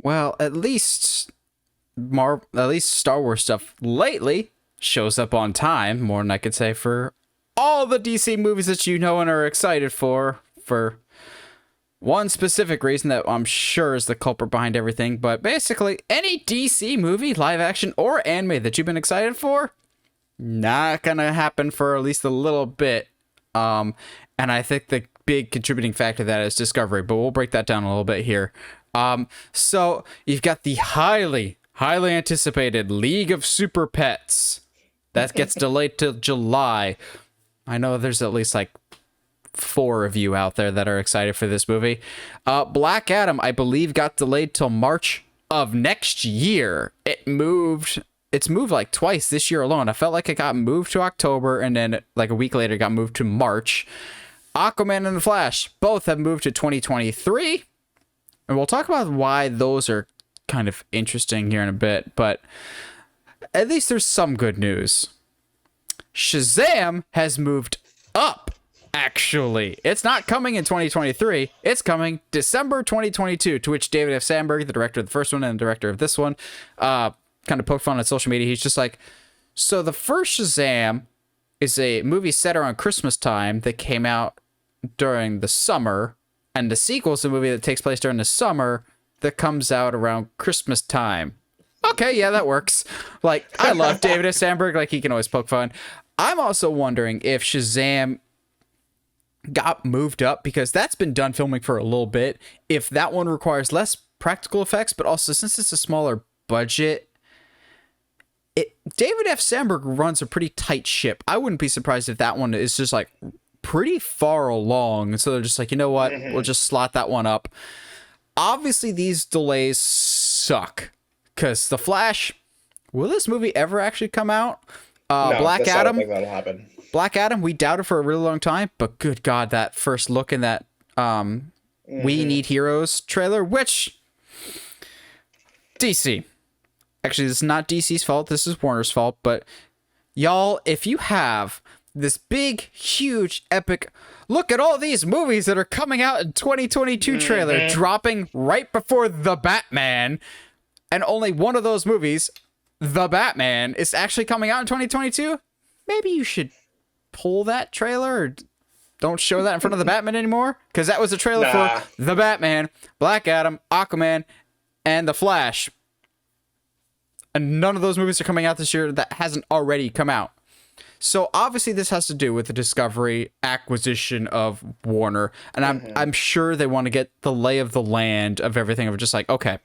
Well, at least Star Wars stuff lately shows up on time, more than I could say for all the DC movies that you know and are excited for one specific reason that I'm sure is the culprit behind everything. But basically, any DC movie, live action or anime that you've been excited for, not gonna happen for at least a little bit. And I think the big contributing factor to that is Discovery, but we'll break that down a little bit here. So you've got the highly anticipated League of Super Pets that gets delayed till July. I know there's at least like 4 of you out there that are excited for this movie. Black Adam, I believe, got delayed till March of next year. It's moved like twice this year alone. I felt like it got moved to October, and then like a week later it got moved to March. Aquaman and The Flash both have moved to 2023. And we'll talk about why those are kind of interesting here in a bit, but at least there's some good news. Shazam has moved up, actually. It's not coming in 2023. It's coming December 2022, to which David F. Sandberg, the director of the first one and the director of this one, kind of poked fun on social media. He's just like, so the first Shazam is a movie set around Christmas time that came out during the summer, and the sequel is a movie that takes place during the summer that comes out around Christmas time. Okay, yeah, that works. Like, I love David S. Sandberg. Like, he can always poke fun. I'm also wondering if Shazam got moved up, because that's been done filming for a little bit. If that one requires less practical effects, but also since it's a smaller budget, David F. Sandberg runs a pretty tight ship. I wouldn't be surprised if that one is just like pretty far along, so they're just like, you know what, we'll just slot that one up. Obviously these delays suck, because The Flash, will this movie ever actually come out? No, Black I don't Adam, think that'll happen. Black Adam, we doubted for a really long time, but good God, that first look in that We Need Heroes trailer, which DC, actually this is not DC's fault, this is Warner's fault, but y'all, if you have this big, huge, epic, look at all these movies that are coming out in 2022 trailer dropping right before The Batman, and only one of those movies, The Batman, is actually coming out in 2022, maybe you should pull that trailer or don't show that in front of The Batman anymore, because that was a trailer for The Batman, Black Adam, Aquaman, and The Flash. And none of those movies are coming out this year that hasn't already come out. So obviously this has to do with the Discovery acquisition of Warner, and I'm sure they want to get the lay of the land of everything, of just like, okay,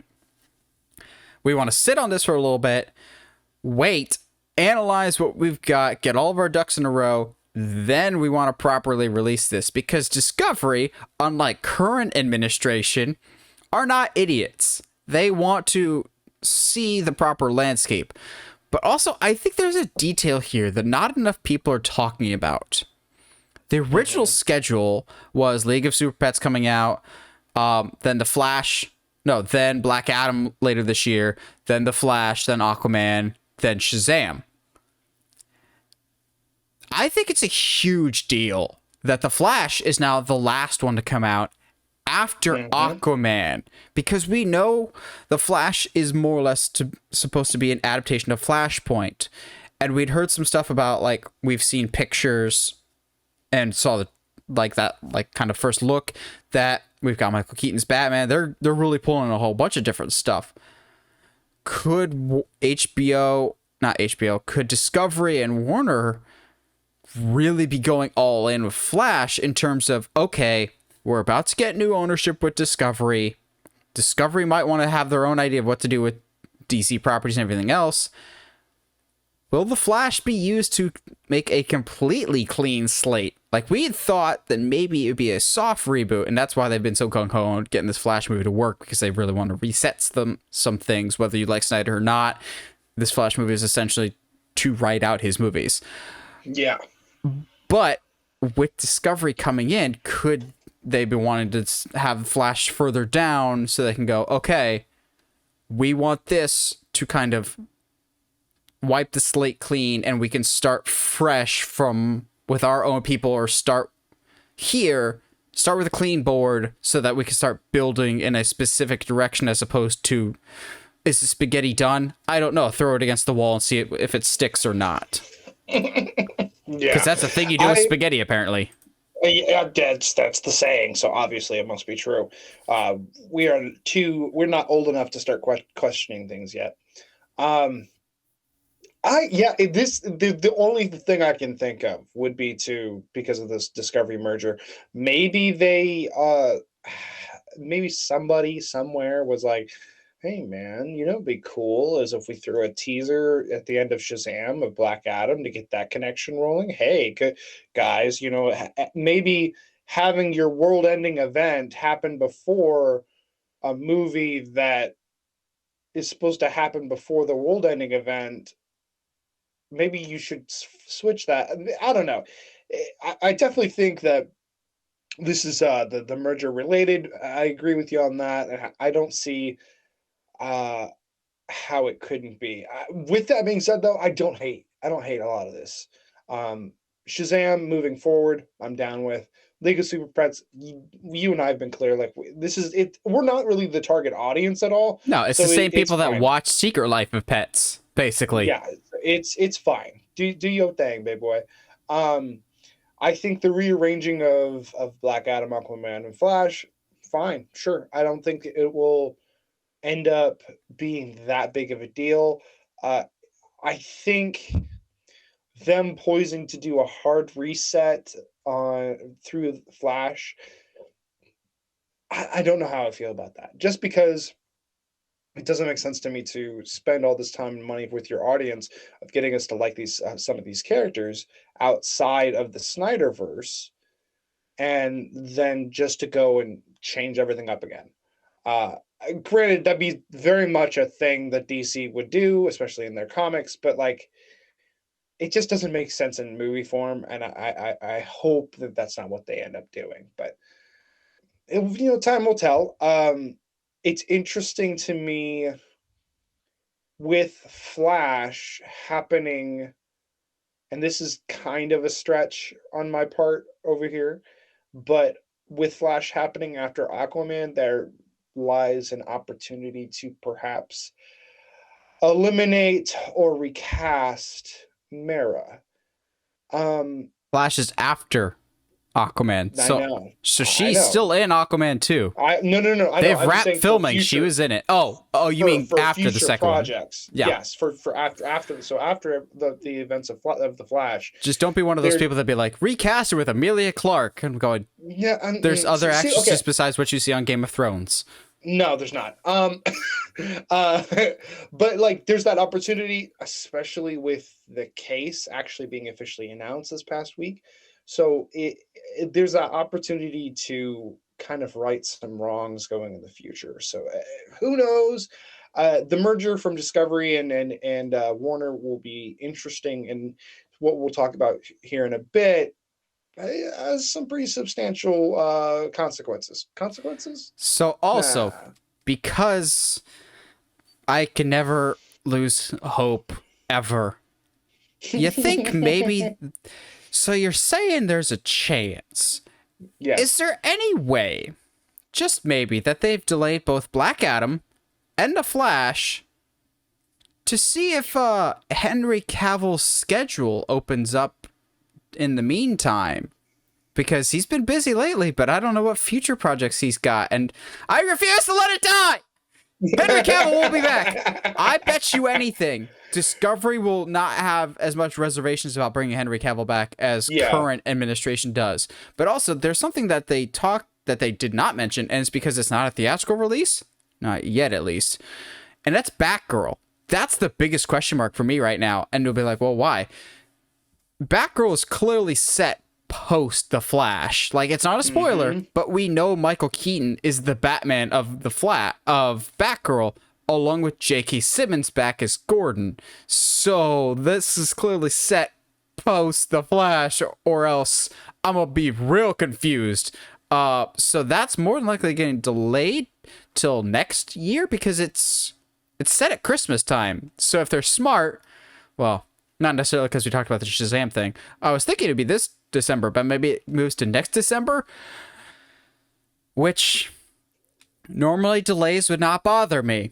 we want to sit on this for a little bit, wait, analyze what we've got, get all of our ducks in a row, then we want to properly release this, because Discovery, unlike current administration, are not idiots. They want to see the proper landscape. But also, I think there's a detail here that not enough people are talking about. The original schedule was League of Super Pets coming out, then then Black Adam later this year, then The Flash, then Aquaman, then Shazam. I think it's a huge deal that The Flash is now the last one to come out after Aquaman, because we know The Flash is more or less supposed to be an adaptation of Flashpoint, and we'd heard some stuff about, like, we've seen pictures and saw that kind of first look that we've got Michael Keaton's Batman. They're really pulling a whole bunch of different stuff. Could could Discovery and Warner really be going all in with Flash in terms of, okay, we're about to get new ownership with Discovery. Discovery might want to have their own idea of what to do with DC properties and everything else. Will The Flash be used to make a completely clean slate? Like, we had thought that maybe it would be a soft reboot, and that's why they've been so gung-ho on getting this Flash movie to work, because they really want to reset some things, whether you like Snyder or not. This Flash movie is essentially to write out his movies. Yeah. But with Discovery coming in, could they be wanting to have Flash further down so they can go, okay, we want this to kind of wipe the slate clean, and we can start fresh with our own people, or start here start with a clean board so that we can start building in a specific direction as opposed to, is the spaghetti done? I don't know. Throw it against the wall and see if it sticks or not. Because Yeah, that's a thing you do with I spaghetti, apparently. yeah, that's the saying. So obviously it must be true. We're not old enough to start questioning things yet. Um, the only thing I can think of would be because of this Discovery merger, maybe maybe somebody somewhere was like, hey man, it'd be cool is if we threw a teaser at the end of Shazam of Black Adam to get that connection rolling. Hey, guys, maybe having your world-ending event happen before a movie that is supposed to happen before the world-ending event, maybe you should switch that. I don't know. I definitely think that this is the merger related. I agree with you on that. I don't see uh how it couldn't be. With that being said, though, I don't hate a lot of this. Um, Shazam moving forward, I'm down with. League of Super Pets. You and I have been clear. Like this is it. We're not really the target audience at all, No, it's the so same it's people that fine. watch Secret Life of Pets, basically. Yeah, it's fine. Do your thing, big boy. Um, I think the rearranging of Black Adam, Aquaman, and Flash, fine, sure. I don't think it will end up being that big of a deal. Uh, I think them poising to do a hard reset on through Flash. I don't know how I feel about that. Just because it doesn't make sense to me to spend all this time and money with your audience of getting us to like these some of these characters outside of the Snyderverse, and then just to go and change everything up again. Uh, Granted, that'd be very much a thing that DC would do, especially in their comics, but like it just doesn't make sense in movie form, and I hope that that's not what they end up doing. But time will tell. It's interesting to me with Flash happening, and this is kind of a stretch on my part over here, but with Flash happening after Aquaman, there lies an opportunity to perhaps eliminate or recast Mera. Um, Flash is after Aquaman. I So know, I she's know. still in Aquaman too. No, I know. They've I'm just wrapped saying for filming. She future was in it. Oh, you mean for after the future second one? projects. Yeah. Yes, for after so after the events of the Flash. Just don't be one of those people that be like, recast her with Amelia Clark. And I'm going, Yeah, there's other actresses okay. besides what you see on Game of Thrones. No, there's not. Uh, but like, there's that opportunity, especially with the case actually being officially announced this past week. So there's that opportunity to kind of right some wrongs going in the future. So who knows? The merger from Discovery and Warner will be interesting, and what we'll talk about here in a bit has some pretty substantial consequences. Consequences? So Nah. also, because I can never lose hope ever, you think maybe... So you're saying there's a chance. Yes. Is there any way, just maybe, that they've delayed both Black Adam and The Flash to see if Henry Cavill's schedule opens up in the meantime? Because he's been busy lately, but I don't know what future projects he's got, and I refuse to let it die! Henry Cavill will be back! I bet you anything. Discovery will not have as much reservations about bringing Henry Cavill back as current administration does. But also, there's something that they did not mention, and it's because it's not a theatrical release. Not yet, at least. And that's Batgirl. That's the biggest question mark for me right now. And you'll be like, well, why? Batgirl is clearly set post The Flash. Like, it's not a spoiler, but we know Michael Keaton is the Batman of Batgirl, along with J.K. Simmons back as Gordon. So this is clearly set post The Flash, or else I'm gonna be real confused. So that's more than likely getting delayed till next year, because it's set at Christmas time. So if they're smart, well, not necessarily because we talked about the Shazam thing. I was thinking it'd be this December, but maybe it moves to next December. which normally delays would not bother me.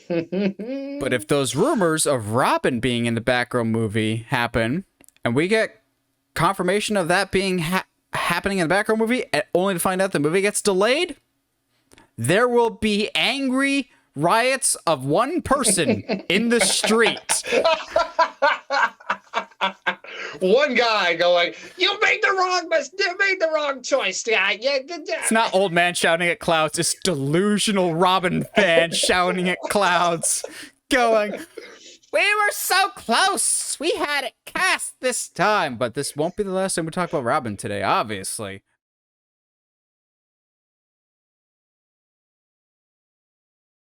But if those rumors of Robin being in the Batgirl movie happen, and we get confirmation of that being happening in the Batgirl movie, only to find out the movie gets delayed, there will be angry riots of one person in the street. One guy going, "You made the wrong choice, guy." Yeah, It's not old man shouting at clouds, it's delusional Robin fan shouting at clouds, going, "We were so close! We had it cast this time!" But this won't be the last time we talk about Robin today, obviously.